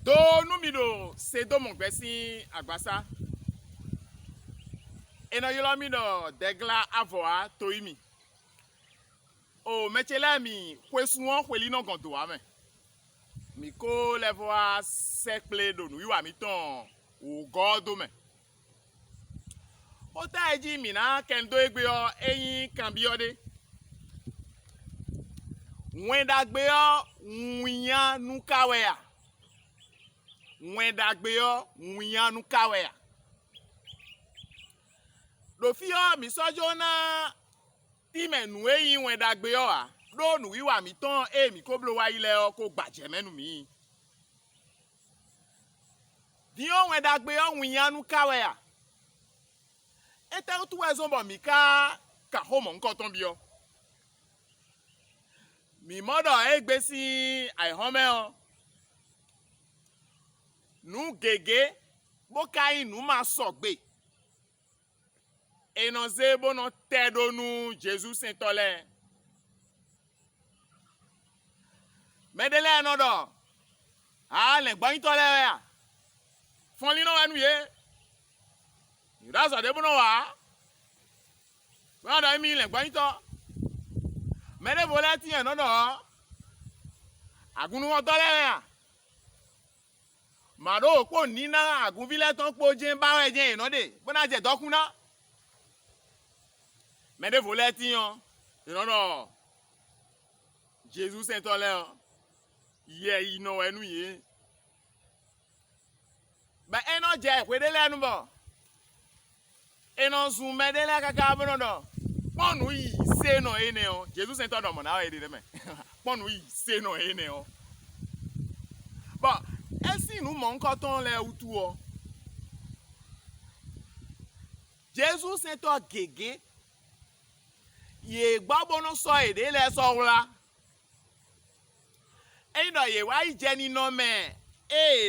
Do numido se do mon gbesi agbasa. Eno yolo mi do degla avoa toimi. O mechele mi kwesuon kweli no gondo ame. Mi ko levoa sekple do nu iwa mi ton o godo me. O ta eji mi na kendo egbe o eyin kan bi ode. Wenda gbe o nwiyan nu kawe ya. Wenda gbe o nwiyan nu kawe ya. Dofio mi sojo na ti menu eyin wenda gbe o a. Do nu iwa mi ton mi ko blo wa ile o ko gbaje menu mi. Dio wenda gbe o nwiyan nu kawe ya. Ete tu ezombo mi ka homo nko ton bi o. Mi modo egbesi aihome o. Nu gege bokai nu ma sogbe. Eno zebo no tedo nu Jesus sentole. Medele no do. Le gban tole ya. Fon li no anu ye. Ida so debo no wa. Wa do mi le gban to. Mede volati en no do. Agunu won tole ya. Maro po nina agun vile ton po je ba we je ino de. Bona je dokun na. Mede volati yon. No no. Jesus sentole o. Ye ino enu ye. Ba eno je kwedele enu bo. Eno sun medele kaka bono do. Ponu yi se no ene o. Jesus sentole do mo na we de me. Ponu yi se no ene o. Ba esi nu mo nko ton le utu o. Jesus sentole gege. Ye gbabo no so ede le so wla. Eno ye wa ije ni no me.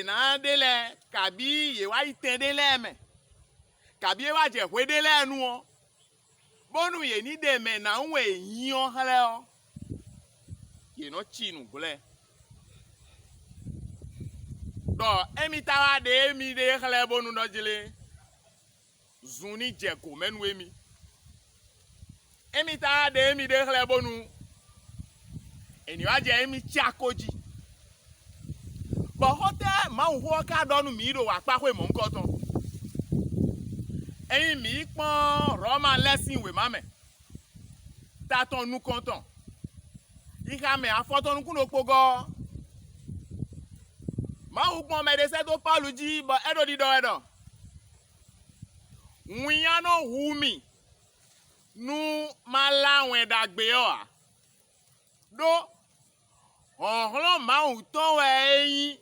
Na dele kabi ye wa itende le me. Kabi ye wa je hwede le enu o. Bonu ye ni de me na nwe yin o hele o. Ye no chinu gule. Do emi tawa de emi de hele bonu no jile. Zuni je ko menu emi. Emi tawa de emi de hele bonu. Eni wa je emi chakoji. But hote ma wo ka donu mi do wa pa kwe mo nko ton. Eyin mi pon Roman lesson we mame. Ta ton nu konton. Ika me afoton kun opogo. Ma wo pon me de se do Paul ji but edo di do edo. Nwiyan no hu mi. Nu mala wen dagbe o a. Do ohun ma u ton we eyin.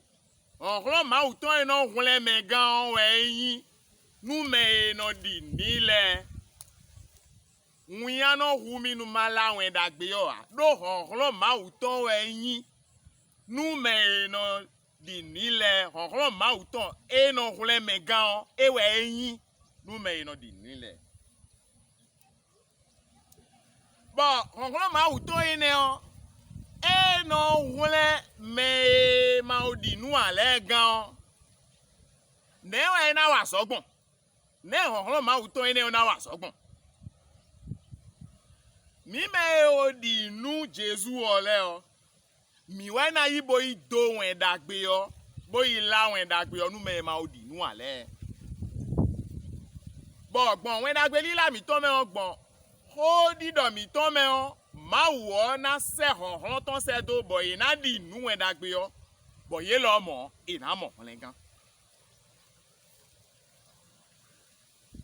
Ohun ma u ton eno hunle me gan we eyin. Nu me no di nile. Nwiyan no hu mi nu mala wen dagbe o a. Do ohun ma u ton we eyin. Nu me no di nile. Ohun ma u ton eno hunle me gan e we eyin. Nu me no di nile. Bon, ohun ma u ton ene o. No wule me maudi nu ale gan. Ne we na wa sogbon. Ne honhon ma uton ene na wa sogbon. Mi me odi nu Jesus ole o. Mi we na yi boyi do wen dagbe o. Boyi la wen dagbe o nu me maudi nu ale. Bo gbon wen dagbe li la mi ton me ogbon. Ho di do mi ton me o. Ma wo na se honhon ton se do boy na di nu en dagbe yo boy lo mo ina mo lengan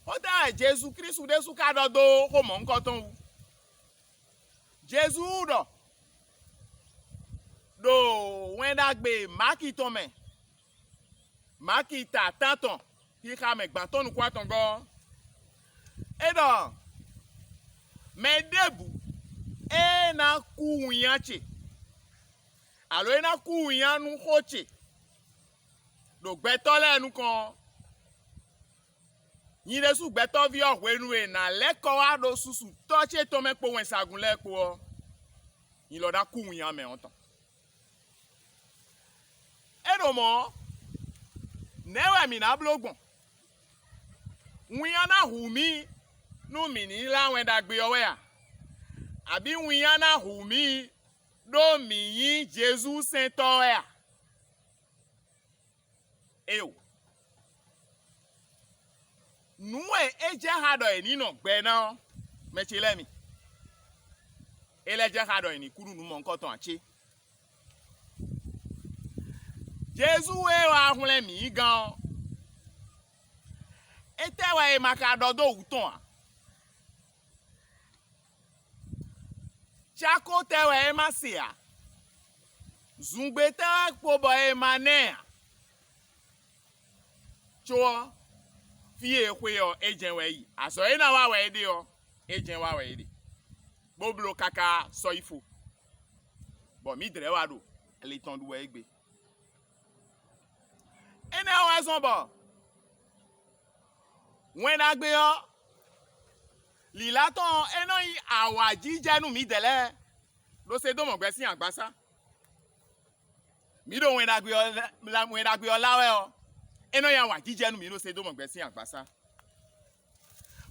o da Jesus Christ de su ka do ho mo nko ton wu Jesus do wen dagbe maki ton me maki ta tanton ki ka me gba ton kwa ton go e do me debu na ku yanche alo na ku yanu hoche do gbeto lenu kan yin de su gbeto vi ohwenu e na leko wa do susu toche to me po wen sagun lepo o yin lo da ku yan me ontan e do mo newe mi na blogbon wiana humi nu mi ni la wen dagbe owe a abi wiana humi do mi yin Jesus Saint owe a eyo nuwe eje hado eni no gbe na mechile mi eleje hado eni kuru nu mo nkan ton ache Jesus we wa hunle mi gan etewa e maka dodo uton a chako tewa e masia zungbe tewa pobo e mane cho fie kwe yo ejen we yi aso e na wa we de yo ejen wa we de boblo kaka so ifo bo mi dre wa do le ton du we gbe ene wa so bo wen agbe yo lilaton eno yi awaji jenu mi dele lo se do mo gbe si agbasa mi do wen agbe yo lawe o eno ya awaji jenu mi lo se do mo gbe si agbasa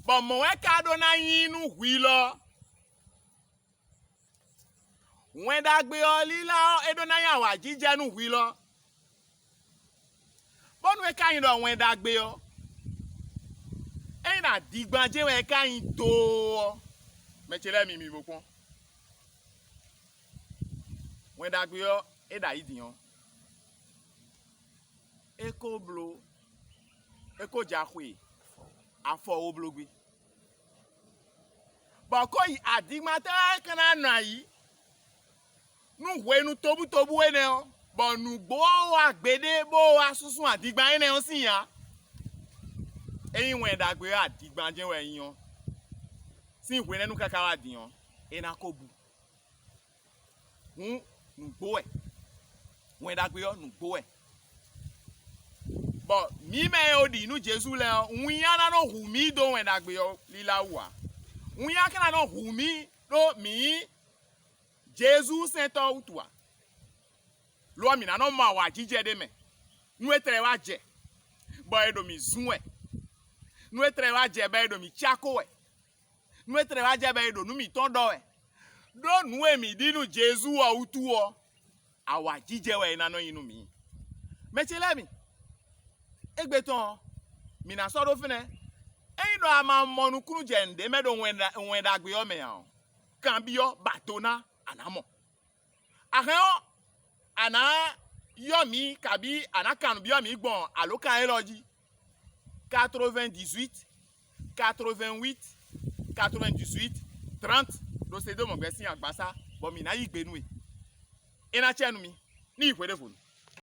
bo mo we ka do na yin nu hui lo wen agbe yo lila edo na ya awaji jenu hui lo bonu we ka yin do wen agbe yo na digbaje we kan to mechele mi bokon wen dagbe yo e da idiyan eko blo eko jahwe afo oblogbe boko yi adigmata kana na yi nu wenu tobu we ne o bonu gbo wa gbede bo wa susun adigba ene o sin ya eyin wen dagbe adigbanje we yan sin we nenu kaka wa diyan ena kobu nugbo e wen dagbe yo nugbo e but mi me odi nu Jesus le nwuya na no hu mi do wen dagbe yo lila wa nwuya kana no hu mi do mi Jesus Saint outwa lo mi na no ma wa jije de me nu etere wa je bo edo mi zunwe nu etre wa je be do mi chako we nu etre wa je be do nu mi ton do we do nu emi dinu Jesus o utu o awa jije we na no yinu mi mechele mi egbeton mi na so do fene eyin do ama monu kunu je nde me do wen dagbe o me han kan bi yo batona anamo ahon ana yo mi kabi ana kan bi yo mi gbon alokan eloji 98, 88, 98, 30 do se do mo gbe si agbasa bo mi na yi gbe nu e ina chenu mi ni ikwede fun